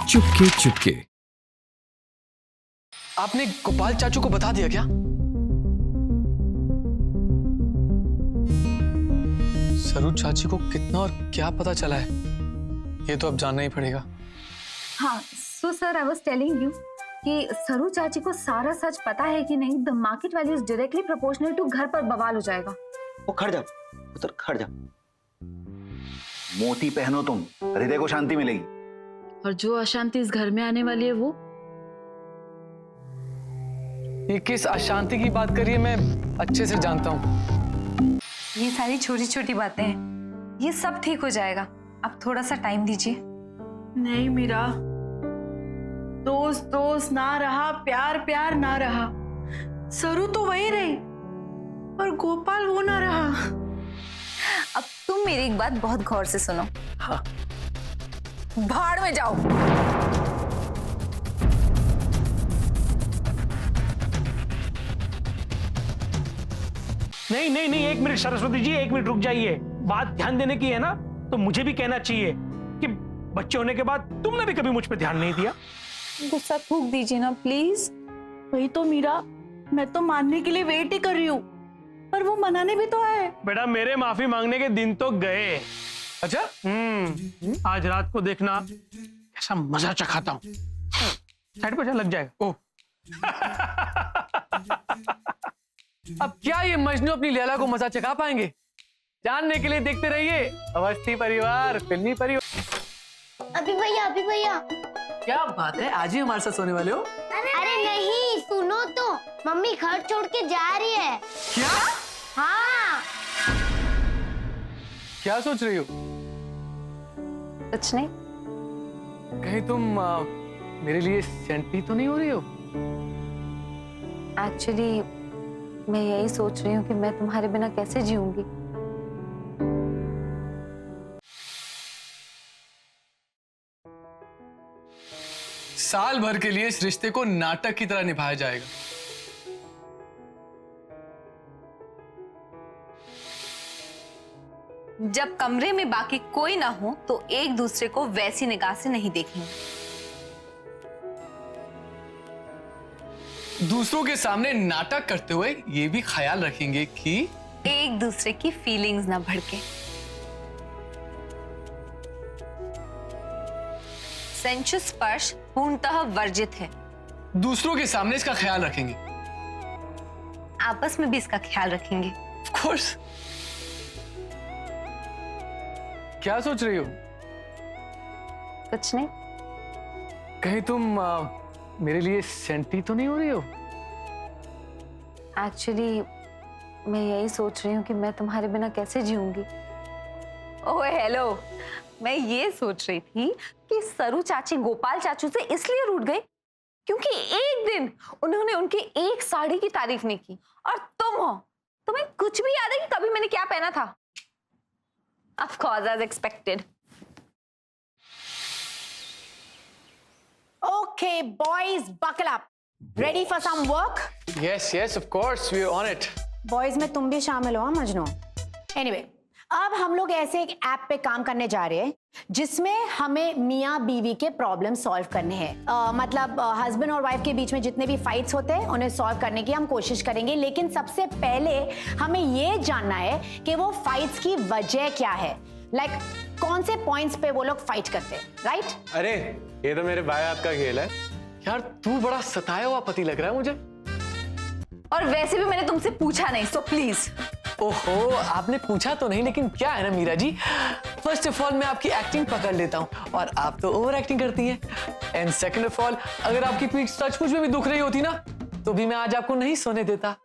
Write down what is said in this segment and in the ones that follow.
चुपके चुपके। आपने गोपाल चाचू को बता दिया क्या? सरू चाची को कितना और क्या पता चला है, ये तो अब जानना ही पड़ेगा। हाँ, so sir I was telling you कि सरू चाची को सारा सच पता है कि नहीं, the market value is directly proportional to घर पर बवाल हो जाएगा। वो खड़ जा, उधर खड़ जा। मोती पहनो तुम, हृदय को शांति मिलेगी। और जो अशांति इस घर में आने वाली है वो ये किस अशांति की बात करिए मैं अच्छे से जानता हूँ। ये सारी छोटी छोटी बातें हैं, ये सब ठीक हो जाएगा। आप थोड़ा सा टाइम दीजिए। नहीं मीरा, दोस्त दोस्त ना रहा, प्यार प्यार ना रहा। सरू तो वही रही पर गोपाल वो ना रहा। अब तुम मेरी एक बात बहुत गौर से सुनो। हाँ। भाड़ में जाओ। नहीं नहीं नहीं, एक मिनट सरस्वती जी, एक मिनट रुक जाइए। बात ध्यान देने की है ना, तो मुझे भी कहना चाहिए कि बच्चे होने के बाद तुमने भी कभी मुझ पे ध्यान नहीं दिया। गुस्सा थूक दीजिए ना प्लीज। वही तो मीरा, मैं तो मानने के लिए वेट ही कर रही हूँ, पर वो मनाने भी तो है। बेटा मेरे माफी मांगने के दिन तो गए। अच्छा, आज रात को देखना कैसा मजा चखाता हूँ। साइड पर लग जाएगा। ओह। अब क्या ये मजनू अपनी लैला को मजा चखा पाएंगे? जानने के लिए देखते रहिए अवस्थी परिवार, फिल्मी परिवार। अभी भैया क्या बात है, आज ही हमारे साथ सोने वाले हो? अरे नहीं, सुनो तो, मम्मी घर छोड़ के जा रही है। क्या? हाँ। क्या सोच रही हो? कुछ नहीं। कहीं तुम मेरे लिए सेंटी तो नहीं हो रही हो? एक्चुअली मैं यही सोच रही हूँ कि मैं तुम्हारे बिना कैसे जीऊंगी। साल भर के लिए इस रिश्ते को नाटक की तरह निभाया जाएगा। जब कमरे में बाकी कोई ना हो तो एक दूसरे को वैसी निगाह से नहीं देखेंगे। दूसरों के सामने नाटक करते हुए ये भी ख्याल रखेंगे कि एक दूसरे की फीलिंग्स ना भड़के। सेंसुअस स्पर्श पूर्णतः वर्जित है। दूसरों के सामने इसका ख्याल रखेंगे। आपस में भी इसका ख्याल रखेंगे। Of course। क्या सोच रही हो? कुछ नहीं। कहीं तुम मेरे लिए सेंटी तो नहीं हो रही हो? एक्चुअली मैं यही सोच रही हूँ कि मैं तुम्हारे बिना कैसे जीऊंगी। ओह हेलो, मैं ये सोच रही थी कि सरू चाची गोपाल चाचू से इसलिए रूठ गई क्योंकि एक दिन उन्होंने उनकी एक साड़ी की तारीफ नहीं की। और तुम हो, तुम्हें कुछ भी याद है कि कभी मैंने क्या पहना था? Of course, as expected. Okay, boys, buckle up. Ready for some work? Yes, of course, we're on it. Boys में तुम भी शामिल हो मजनू। Anyway, अब हम लोग ऐसे एक ऐप पे काम करने जा रहे हैं जिसमें हमें मियाँ बीवी के प्रॉब्लम सॉल्व करने हैं। मतलब हस्बैंड और वाइफ के बीच में जितने भी फाइट्स होते हैं उन्हें सॉल्व करने की हम कोशिश करेंगे, लेकिन सबसे पहले हमें ये जानना है कि वो फाइट्स की वजह क्या है। लाइक कौन से पॉइंट्स पे वो लोग फाइट करते हैं, राइट? अरे ये तो मेरे भाई आपका खेल है। यार तू बड़ा सताया हुआ पति लग रहा है मुझे। और वैसे भी मैंने तुमसे पूछा नहीं, सो प्लीज। ओहो, आपने पूछा तो नहीं, लेकिन क्या है ना Meera ji, first of all मैं आपकी एक्टिंग पकड़ लेता हूँ और आप तो ओवर एक्टिंग करती हैं। एंड सेकंड ऑफ ऑल, अगर आपकी पीठ सचमुच में भी दुख रही होती ना तो भी मैं आज आपको नहीं सोने देता।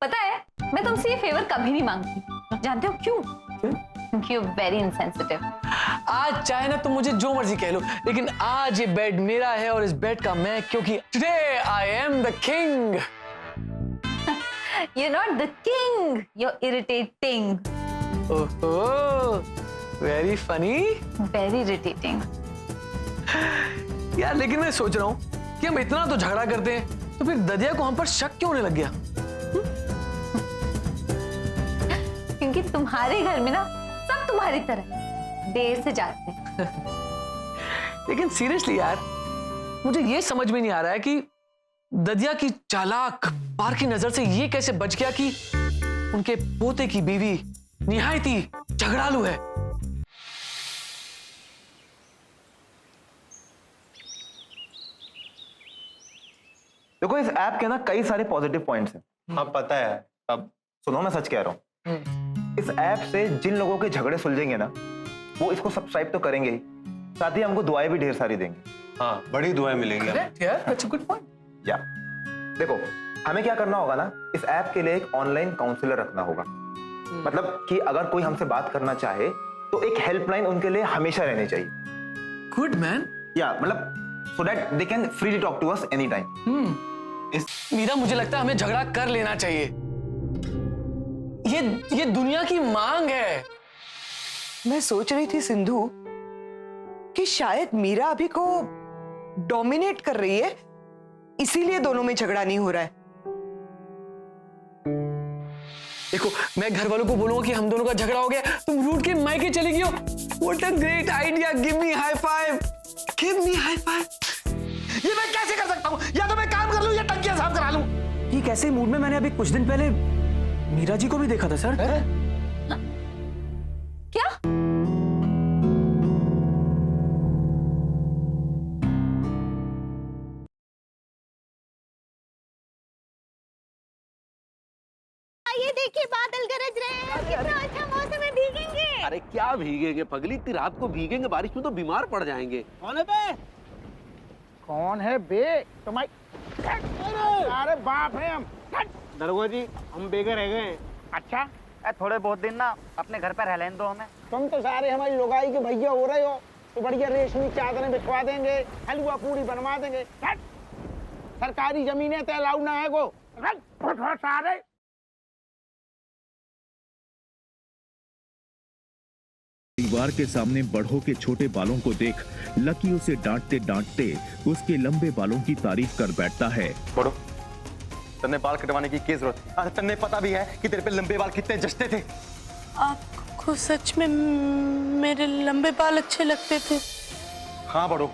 पता है, मैं तुमसे ये फेवर कभी नहीं मांगती। जानते हो क्यों? क्योंकि यू वेरी इनसेंसिटिव। आज चाहे ना तुम मुझे जो मर्जी कह लो, लेकिन आज ये बेड मेरा है और इस बेड का मैं, क्योंकि today I am the king. You're not the king. You're irritating. ओहो, very funny. Very irritating. यार लेकिन मैं सोच रहा हूँ कि हम इतना तो झगड़ा करते हैं, तो फिर ददिया को हम पर शक क्यों होने लग गया? क्योंकि तुम्हारे घर में ना सब तुम्हारी तरह देर से जाते हैं। लेकिन सीरियसली यार, मुझे ये समझ में नहीं आ रहा है कि ददिया की चालाक पार की नजर से ये कैसे बच गया कि उनके पोते की बीवी निहायत ही झगड़ालू है। देखो, इस ऐप के ना कई सारे पॉजिटिव पॉइंट्स हैं। हाँ पता है। अब सुनो, मैं सच कह रहा हूँ। इस ऐप से जिन लोगों के झगड़े सुलझेंगे ना, वो इसको सब्सक्राइब तो करेंगे ही, साथ ही हमको दुआएं भी ढेर सारी देंगे। हाँ बड़ी दुआएं मिलेंगी हमें। Correct, यार, that's a good point. या देखो, हमें क्या करना होगा ना, इस ऐप के लिए एक ऑनलाइन काउंसलर रखना होगा। मतलब कि अगर कोई हमसे बात करना चाहे तो एक हेल्पलाइन उनके लिए हमेशा रहनी चाहिए। Good man. या मतलब so that they can freely talk to us any time. Meera, मुझे लगता है हमें झगड़ा कर लेना चाहिए। ये दुनिया की मांग है। मैं सोच रही थी सिंधु कि शायद मीरा अभी को डोमिनेट कर रही है, इसीलिए दोनों में झगड़ा नहीं हो रहा है। देखो, मैं घर वालों को बोलूंगा कि हम दोनों का झगड़ा हो गया, तुम रूठ के मायके चली गई हो। What a great idea! Give me high five. Give me high five. ये मैं कैसे कर सकता हूँ? या तो मैं काम कर लूँ या टंकियां साफ करा लूँ। ठीक ऐसे मूड में मैंने अभी कुछ दिन पहले मीरा जी को भी देखा था सर। क्या? ये देखिए, बादल गरज रहे हैं। कितना अच्छा मौसम है, भीगेंगे। अरे क्या भीगेंगे पगली, इतनी रात को भीगेंगे बारिश में तो बीमार पड़ जाएंगे। कौन है बे? कौन है बे? तुम्हारी अरे बाप है हम। दरोगा जी, हम बेघर रह गए। अच्छा, थोड़े बहुत दिन ना अपने घर पर रह लेने दो हमें। तुम तो सारे हमारी लोगाई के भैया हो रहे हो, तो बढ़िया रेशमी चादरें बिछवा देंगे, हलवा पूरी बनवा देंगे। सरकारी जमीनें तो अलाउ ना है को सारे। परिवार के सामने बढ़ो के छोटे बालों को देख लकी उसे डांटते डांटते उसके लंबे बालों की तारीफ कर बैठता है। बढ़ो, तन्ने बाल कटवाने की क्या जरूरत है? तन्ने पता भी है कि तेरे पे लंबे बाल कितने जचते थे। आपको सच में मेरे लंबे बाल अच्छे लगते थे? हाँ बढ़ो।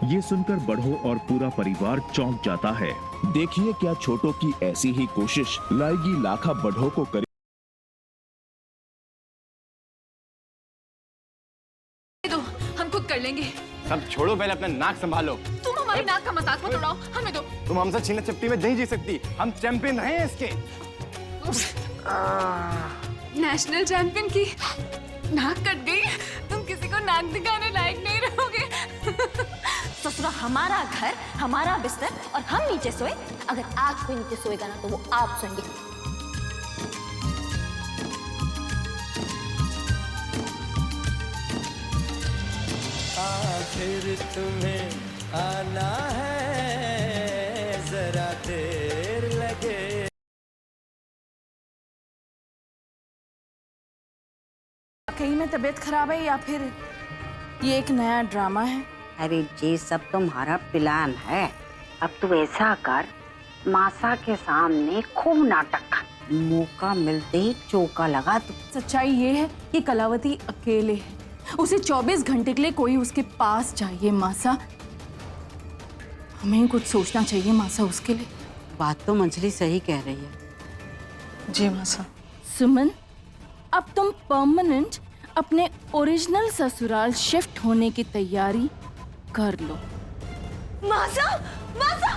ये सुनकर बढ़ो और पूरा परिवार चौंक जाता है। देखिए क्या छोटों की ऐसी ही कोशिश लाएगी लाखा बढ़ो को करे। हम खुद कर लेंगे। सब छोड़ो, पहले अपना नाक संभालो। तुम हमारी नाक का मजाक मत उड़ाओ, हमें दो। तुम हमसे छीना चपटी में नहीं जी सकती, हम चैंपियन हैं इसके। नेशनल चैंपियन की नाक कट गई, तुम किसी को नाक दिखाने लायक नहीं रहोगे। ससुरा हमारा घर, हमारा बिस्तर और हम नीचे सोए। अगर आज कोई नीचे सोएगा ना तो वो आप सोएंगे। आखिर तुम्हें आना है, जरा देर लगे। कहीं में तबीयत खराब है या फिर ये एक नया ड्रामा है? अरे ये सब तुम्हारा प्लान है। अब तू ऐसा कर, मासा के सामने खूब नाटक कर, मौका मिलते ही चौका लगा तू। सच्चाई ये है कि कलावती अकेले है, उसे 24 घंटे के लिए कोई उसके पास चाहिए। मासा, हमें कुछ सोचना चाहिए मासा उसके लिए। बात तो मंजली सही कह रही है। जी मासा। सुमन, अब तुम परमानेंट अपने ओरिजिनल ससुराल शिफ्ट होने की तैयारी कर लो। मासा, मासा,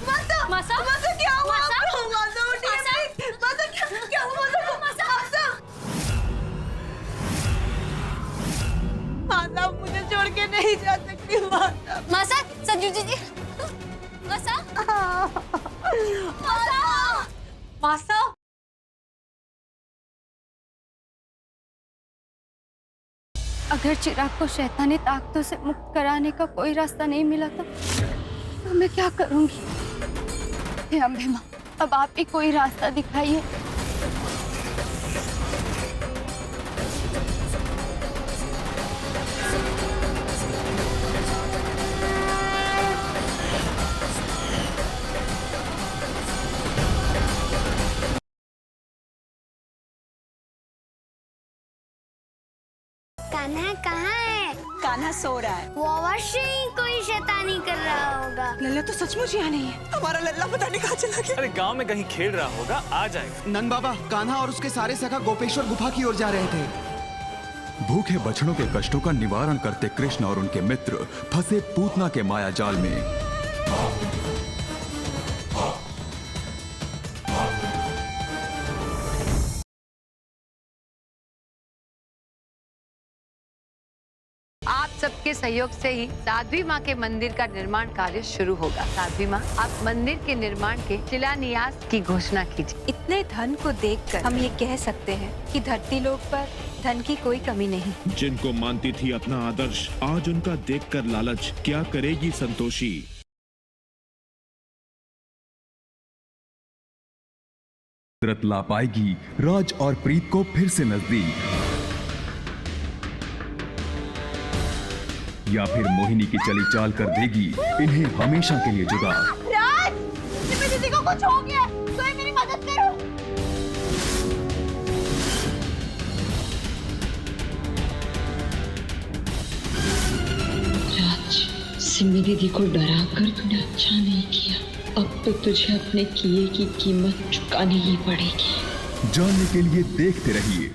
मासा, मासा, मासा क्या हुआ आपको? मासा उठिए प्लीज। मासा क्या हुआ? मासा, मासा, मासा मुझे छोड़ के नहीं जा सकती। मासा, मासा, संजू जी, मासा, मासा, मासा। अगर चिराग को शैतानी ताकतों से मुक्त कराने का कोई रास्ता नहीं मिला तो मैं क्या करूंगी? हे अम्बे माँ, अब आप ही कोई रास्ता दिखाइए। कान्हा कहाँ है? कान्हा सो रहा है। वो अवश्य ही कोई शैतानी कर रहा होगा। लल्ला तो सचमुच यहाँ नहीं है। हमारा लल्ला पता नहीं कहाँ चला गया। अरे गांव में कहीं खेल रहा होगा, आ जाएगा। नंद बाबा, कान्हा और उसके सारे सखा गोपेश्वर गुफा की ओर जा रहे थे। भूखे बछड़ों के कष्टों का निवारण करते कृष्ण और उनके मित्र फंसे पूतना के माया जाल में। आप सबके सहयोग से ही साध्वी माँ के मंदिर का निर्माण कार्य शुरू होगा। साध्वी माँ, आप मंदिर के निर्माण के शिलान्यास की घोषणा कीजिए। इतने धन को देखकर हम ये कह सकते हैं कि धरती लोक पर धन की कोई कमी नहीं। जिनको मानती थी अपना आदर्श, आज उनका देखकर लालच क्या करेगी संतोषी। कुदरत ला पाएगी राज और प्रीत को फिर से नजदीक, या फिर मोहिनी की चली चाल कर देगी इन्हें हमेशा के लिए जुदा। राज, मेरी दीदी को कुछ हो गया, कोई मेरी मदद करो। राज, सिमी दीदी को डरा कर तूने अच्छा नहीं किया। अब तो तुझे अपने किए की कीमत चुकानी ही पड़ेगी। जानने के लिए देखते रहिए